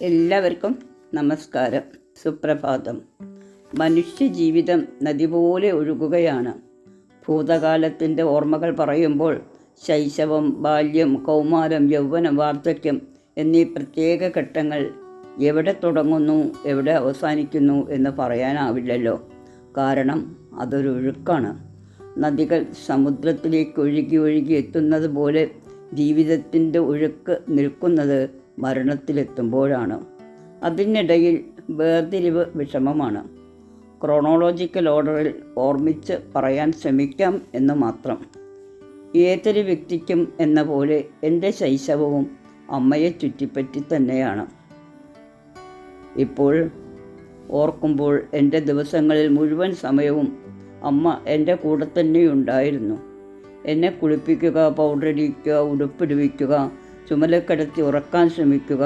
എല്ലാവർക്കും നമസ്കാരം, സുപ്രഭാതം. മനുഷ്യജീവിതം നദി പോലെ ഒഴുകുകയാണ്. ഭൂതകാലത്തിൻ്റെ ഓർമ്മകൾ പറയുമ്പോൾ ശൈശവം, ബാല്യം, കൗമാരം, യൗവനം, വാർദ്ധക്യം എന്നീ പ്രത്യേക ഘട്ടങ്ങൾ എവിടെ തുടങ്ങുന്നു, എവിടെ അവസാനിക്കുന്നു എന്ന് പറയാനാവില്ലല്ലോ. കാരണം അതൊരൊഴുക്കാണ്. നദികൾ സമുദ്രത്തിലേക്ക് ഒഴുകി എത്തുന്നത് പോലെ ജീവിതത്തിൻ്റെ ഒഴുക്ക് നിൽക്കുന്നത് മരണത്തിലെത്തുമ്പോഴാണ്. അതിനിടയിൽ വേർതിരിവ് വിഷമമാണ്. ക്രോണോളജിക്കൽ ഓർഡറിൽ ഓർമ്മിച്ച് പറയാൻ ശ്രമിക്കാം എന്ന് മാത്രം. ഏതൊരു വ്യക്തിക്കും എന്ന പോലെ എൻ്റെ ശൈശവവും അമ്മയെ ചുറ്റിപ്പറ്റി തന്നെയാണ്. ഇപ്പോൾ ഓർക്കുമ്പോൾ എൻ്റെ ദിവസങ്ങളിൽ മുഴുവൻ സമയവും അമ്മ എൻ്റെ കൂടെ തന്നെയുണ്ടായിരുന്നു. എന്നെ കുളിപ്പിക്കുക, പൗഡറടിക്കുക, ഉടുപ്പിടുവിക്കുക, ചുമലക്കിടത്തി ഉറക്കാൻ ശ്രമിക്കുക,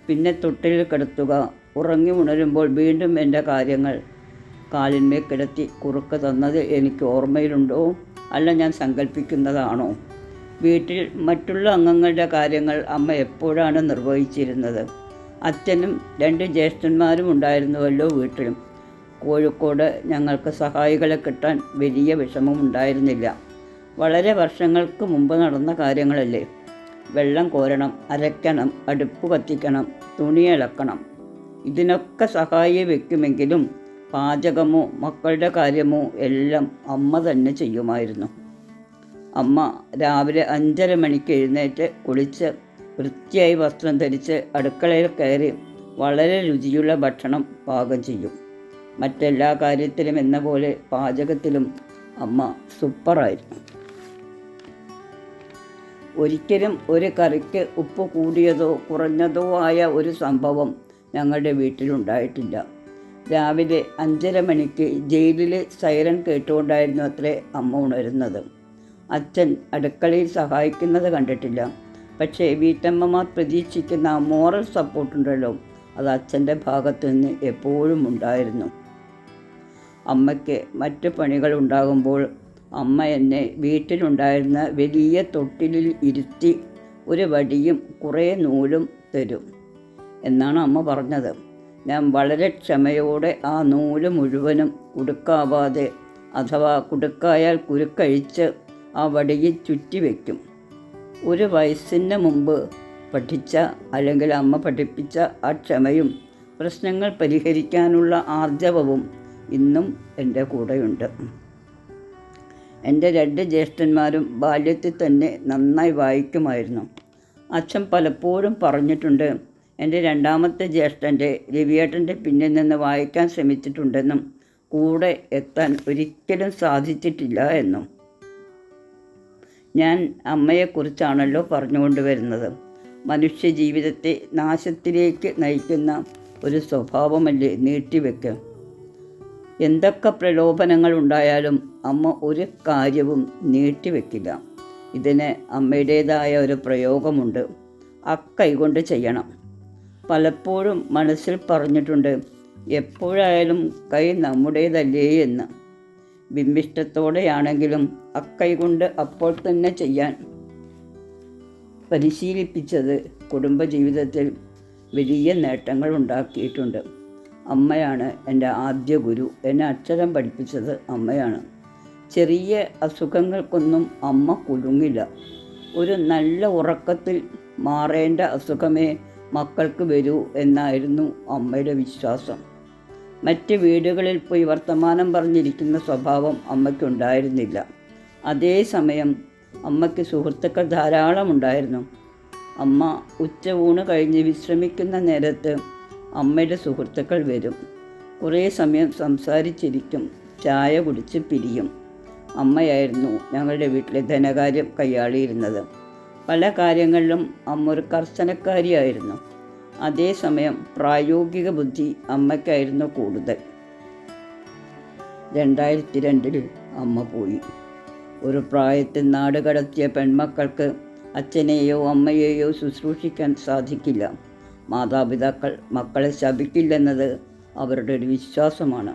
പിന്നെ തൊട്ടിൽ കിടത്തുക, ഉറങ്ങി ഉണരുമ്പോൾ വീണ്ടും എൻ്റെ കാര്യങ്ങൾ കാലിന്മേൽ കിടത്തി കുറുക്ക് തന്നത് എനിക്ക് ഓർമ്മയിലുണ്ടോ, അല്ല ഞാൻ സങ്കല്പിക്കുന്നതാണോ? വീട്ടിൽ മറ്റുള്ള അംഗങ്ങളുടെ കാര്യങ്ങൾ അമ്മ എപ്പോഴാണ് നിർവഹിച്ചിരുന്നത്? അച്ഛനും 2 ജ്യേഷ്ഠന്മാരും ഉണ്ടായിരുന്നുവല്ലോ വീട്ടിലും. കോഴിക്കോട് ഞങ്ങൾക്ക് സഹായികളെ കിട്ടാൻ വലിയ വിഷമമുണ്ടായിരുന്നില്ല. വളരെ വർഷങ്ങൾക്ക് മുമ്പ് നടന്ന കാര്യങ്ങളല്ലേ. വെള്ളം കോരണം, അരയ്ക്കണം, അടുപ്പ് കത്തിക്കണം, തുണി അലക്കണം, ഇതിനൊക്കെ സഹായി വയ്ക്കുമെങ്കിലും പാചകമോ മക്കളുടെ കാര്യമോ എല്ലാം അമ്മ തന്നെ ചെയ്യുമായിരുന്നു. അമ്മ രാവിലെ 5:30 മണിക്ക് എഴുന്നേറ്റ് കുളിച്ച് വൃത്തിയായി വസ്ത്രം ധരിച്ച് അടുക്കളയിൽ കയറി വളരെ രുചിയുള്ള ഭക്ഷണം പാകം ചെയ്യും. മറ്റെല്ലാ കാര്യത്തിലും എന്ന പോലെ പാചകത്തിലും അമ്മ സൂപ്പറായിരുന്നു. ഒരിക്കലും ഒരു കറിക്ക് ഉപ്പ് കൂടിയതോ കുറഞ്ഞതോ ആയ ഒരു സംഭവം ഞങ്ങളുടെ വീട്ടിലുണ്ടായിട്ടില്ല. രാവിലെ 5:30 മണിക്ക് ജയിലിലെ സൈറൻ കേട്ടുകൊണ്ടായിരുന്നു അത്രേ അമ്മ ഉണരുന്നത്. അച്ഛൻ അടുക്കളയിൽ സഹായിക്കുന്നത് കണ്ടിട്ടില്ല. പക്ഷേ വീട്ടമ്മമാർ പ്രതീക്ഷിക്കുന്ന മോറൽ സപ്പോർട്ടുണ്ടല്ലോ, അത് അച്ഛൻ്റെ ഭാഗത്തു നിന്ന് എപ്പോഴും ഉണ്ടായിരുന്നു. അമ്മയ്ക്ക് മറ്റു പണികൾ ഉണ്ടാകുമ്പോൾ അമ്മ എന്നെ വീട്ടിലുണ്ടായിരുന്ന വലിയ തൊട്ടിലിൽ ഇരുത്തി ഒരു വടിയും കുറേ നൂലും തരും എന്നാണ് അമ്മ പറഞ്ഞത്. ഞാൻ വളരെ ക്ഷമയോടെ ആ നൂല് മുഴുവനും കുടുക്കാവാതെ, അഥവാ കുടുക്കായാൽ കുരുക്കഴിച്ച് ആ വടിയിൽ ചുറ്റി വയ്ക്കും. ഒരു വയസ്സിന് മുമ്പ് പഠിച്ച, അല്ലെങ്കിൽ അമ്മ പഠിപ്പിച്ച ആ ക്ഷമയും പ്രശ്നങ്ങൾ പരിഹരിക്കാനുള്ള ആർജവവും ഇന്നും എൻ്റെ കൂടെയുണ്ട്. എൻ്റെ 2 ജ്യേഷ്ഠന്മാരും ബാല്യത്തിൽ തന്നെ നന്നായി വായിക്കുമായിരുന്നു. അച്ഛൻ പലപ്പോഴും പറഞ്ഞിട്ടുണ്ട്, എൻ്റെ 2ാമത്തെ ജ്യേഷ്ഠൻ്റെ രവിയേട്ടൻ്റെ പിന്നിൽ നിന്ന് വായിക്കാൻ ശ്രമിച്ചിട്ടുണ്ടെന്നും കൂടെ എത്താൻ ഒരിക്കലും സാധിച്ചിട്ടില്ല എന്നും. ഞാൻ അമ്മയെക്കുറിച്ചാണല്ലോ പറഞ്ഞുകൊണ്ടുവരുന്നത്. മനുഷ്യജീവിതത്തെ നാശത്തിലേക്ക് നയിക്കുന്ന ഒരു സ്വഭാവമല്ലേ നീട്ടിവെക്ക്. എന്തൊക്കെ പ്രലോഭനങ്ങൾ ഉണ്ടായാലും അമ്മ ഒരു കാര്യവും നീട്ടിവെക്കില്ല. ഇതിന് അമ്മയുടേതായ ഒരു പ്രയോഗമുണ്ട്, അക്കൈകൊണ്ട് ചെയ്യണം. പലപ്പോഴും മനസ്സിൽ പറഞ്ഞിട്ടുണ്ട്, എപ്പോഴായാലും കൈ നമ്മുടേതല്ലേ എന്ന്. ബിംബിഷ്ടത്തോടെയാണെങ്കിലും അക്കൈകൊണ്ട് അപ്പോൾ തന്നെ ചെയ്യാൻ പരിശീലിപ്പിച്ചത് കുടുംബജീവിതത്തിൽ വലിയ നേട്ടങ്ങൾ ഉണ്ടാക്കിയിട്ടുണ്ട്. അമ്മയാണ് എൻ്റെ ആദ്യ ഗുരു. എന്നെ അക്ഷരം പഠിപ്പിച്ചത് അമ്മയാണ്. ചെറിയ അസുഖങ്ങൾക്കൊന്നും അമ്മ കുലുങ്ങില്ല. ഒരു നല്ല ഉറക്കത്തിൽ മാറേണ്ട അസുഖമേ മക്കൾക്ക് വരൂ എന്നായിരുന്നു അമ്മയുടെ വിശ്വാസം. മറ്റ് വീടുകളിൽ പോയി വർത്തമാനം പറഞ്ഞിരിക്കുന്ന സ്വഭാവം അമ്മയ്ക്കുണ്ടായിരുന്നില്ല. അതേസമയം അമ്മയ്ക്ക് സുഹൃത്തുക്കൾ ധാരാളം ഉണ്ടായിരുന്നു. അമ്മ ഉച്ചയൂണ് കഴിഞ്ഞ് വിശ്രമിക്കുന്ന നേരത്ത് അമ്മയുടെ സുഹൃത്തുക്കൾ വരും. കുറേ സമയം സംസാരിച്ചിരിക്കും, ചായ കുടിച്ച് പിരിയും. അമ്മയായിരുന്നു ഞങ്ങളുടെ വീട്ടിലെ ധനകാര്യം കൈയാളിയിരുന്നത്. പല കാര്യങ്ങളിലും അമ്മ ഒരു കർശനക്കാരിയായിരുന്നു. അതേസമയം പ്രായോഗിക ബുദ്ധി അമ്മയ്ക്കായിരുന്നു കൂടുതൽ. 2002 അമ്മ പോയി. ഒരു പ്രായത്തിൽ നാട് കടത്തിയ പെൺമക്കൾക്ക് അച്ഛനെയോ അമ്മയെയോ ശുശ്രൂഷിക്കാൻ സാധിക്കില്ല. മാതാപിതാക്കൾ മക്കളെ ശപിക്കില്ലെന്നത് അവരുടെ ഒരു വിശ്വാസമാണ്.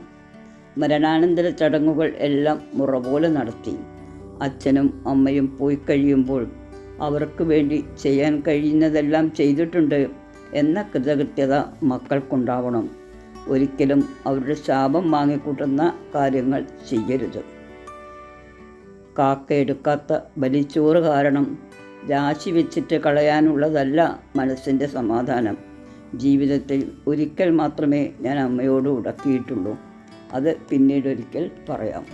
മരണാനന്തര ചടങ്ങുകൾ എല്ലാം മുറ പോലെ നടത്തി. അച്ഛനും അമ്മയും പോയി കഴിയുമ്പോൾ അവർക്ക് വേണ്ടി ചെയ്യാൻ കഴിയുന്നതെല്ലാം ചെയ്തിട്ടുണ്ട് എന്ന കൃതകൃത്യത മക്കൾക്കുണ്ടാവണം. ഒരിക്കലും അവരുടെ ശാപം വാങ്ങിക്കൂട്ടുന്ന കാര്യങ്ങൾ ചെയ്യരുത്. കാക്ക എടുക്കാത്ത ബലിച്ചോറ് കാരണം രാശി വെച്ചിട്ട് കളയാനുള്ളതല്ല മനസ്സിൻ്റെ സമാധാനം. ജീവിതത്തിൽ ഒരിക്കൽ മാത്രമേ ഞാൻ അമ്മയോട് ഉടക്കിയിട്ടുള്ളൂ. അത് പിന്നീടൊരിക്കൽ പറയാം.